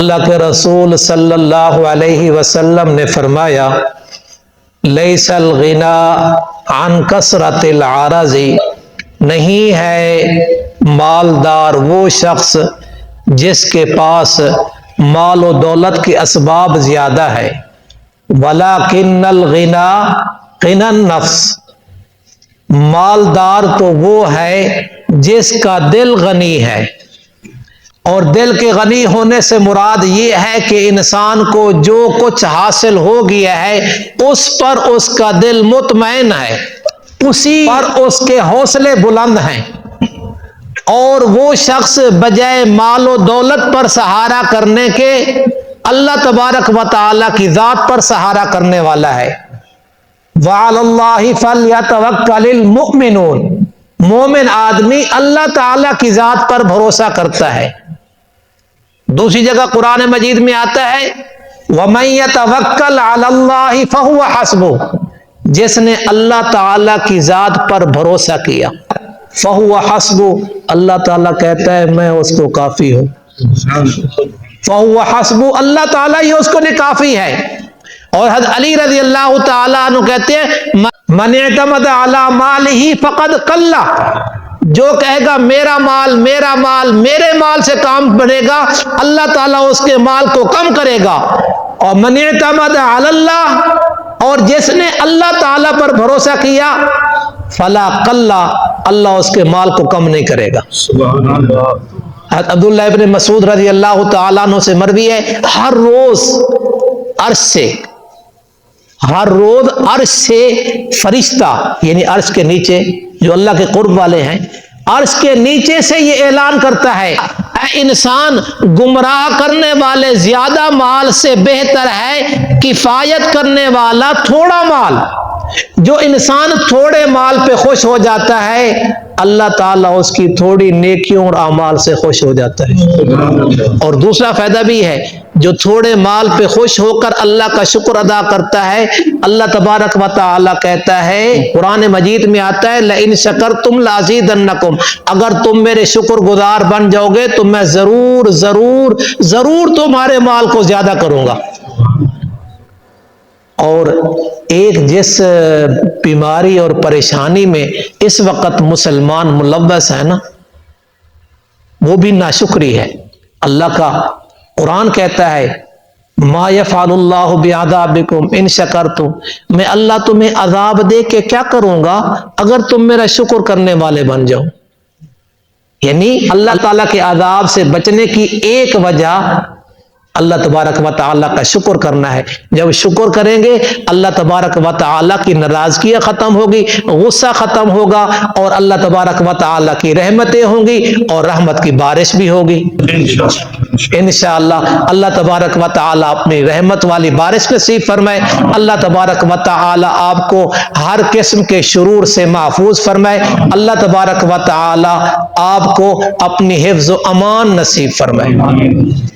اللہ کے رسول صلی اللہ علیہ وسلم نے فرمایا لیس الغنا عن کثرت العرض، نہیں ہے مالدار وہ شخص جس کے پاس مال و دولت کے اسباب زیادہ ہے، ولکن الغنا غنى النفس، مالدار تو وہ ہے جس کا دل غنی ہے، اور دل کے غنی ہونے سے مراد یہ ہے کہ انسان کو جو کچھ حاصل ہو گیا ہے اس پر اس کا دل مطمئن ہے، اسی پر اس کے حوصلے بلند ہیں، اور وہ شخص بجائے مال و دولت پر سہارا کرنے کے اللہ تبارک و تعالی کی ذات پر سہارا کرنے والا ہے۔ وعلی اللہ فلیتوکل المؤمنون، مومن آدمی اللہ تعالی کی ذات پر بھروسہ کرتا ہے۔ دوسری جگہ قرآن مجید میں آتا ہے وَمَن يَتَوَكَّلْ عَلَى اللَّهِ فَهُوَ حَسْبُهُ، جس نے اللہ تعالی کی ذات پر بھروسہ کیا، فَهُوَ حَسْبُهُ، اللہ تعالیٰ کہتا ہے میں اس کو کافی ہوں، فَهُوَ حَسْبُهُ، اللہ تعالیٰ ہی اس کو کافی ہے۔ اور حضرت علی رضی اللہ تعالیٰ عنہ کہتے ہیں من اعتمد علی مالہ فقد قل، جو کہے گا میرا مال میرا مال، میرے مال سے کام بنے گا، اللہ تعالیٰ اس کے مال کو کم کرے گا۔ اور من اعتمد علی اللہ، اور جس نے اللہ تعالیٰ پر بھروسہ کیا، فلا قل، اللہ اس کے مال کو کم نہیں کرے گا۔ سبحان اللہ۔ عبداللہ ابن مسعود رضی اللہ تعالیٰ عنہ سے مروی ہے ہر روز عرش سے فرشتہ، یعنی عرش کے نیچے جو اللہ کے قرب والے ہیں، عرش کے نیچے سے یہ اعلان کرتا ہے اے انسان، گمراہ کرنے والے زیادہ مال سے بہتر ہے کفایت کرنے والا تھوڑا مال۔ جو انسان تھوڑے مال پہ خوش ہو جاتا ہے، اللہ تعالیٰ اس کی تھوڑی نیکیوں اور اعمال سے خوش ہو جاتا ہے۔ اور دوسرا فائدہ بھی ہے، جو تھوڑے مال پہ خوش ہو کر اللہ کا شکر ادا کرتا ہے، اللہ تبارک و تعالی کہتا ہے، قرآن مجید میں آتا ہے لئن شکرتم لازیدنکم، اگر تم میرے شکر گزار بن جاؤ گے تو میں ضرور ضرور ضرور تمہارے مال کو زیادہ کروں گا۔ اور ایک جس بیماری اور پریشانی میں اس وقت مسلمان ملوث ہے نا، وہ بھی ناشکری ہے۔ اللہ کا قرآن کہتا ہے ما یفعل اللہ بعذابکم ان شکرتم، میں اللہ تمہیں عذاب دے کے کیا کروں گا اگر تم میرا شکر کرنے والے بن جاؤ۔ یعنی اللہ تعالیٰ کے عذاب سے بچنے کی ایک وجہ اللہ تبارک و تعالیٰ کا شکر کرنا ہے۔ جب شکر کریں گے اللہ تبارک و تعالیٰ کی ناراضگیاں ختم ہوگی، غصہ ختم ہوگا، اور اللہ تبارک و تعالیٰ کی رحمتیں ہوں گی اور رحمت کی بارش بھی ہوگی انشاءاللہ۔ اللہ تبارک و تعالیٰ اپنی رحمت والی بارش نصیب فرمائے۔ اللہ تبارک و تعالیٰ آپ کو ہر قسم کے شرور سے محفوظ فرمائے۔ اللہ تبارک و تعالیٰ آپ کو اپنی حفظ و امان نصیب فرمائے۔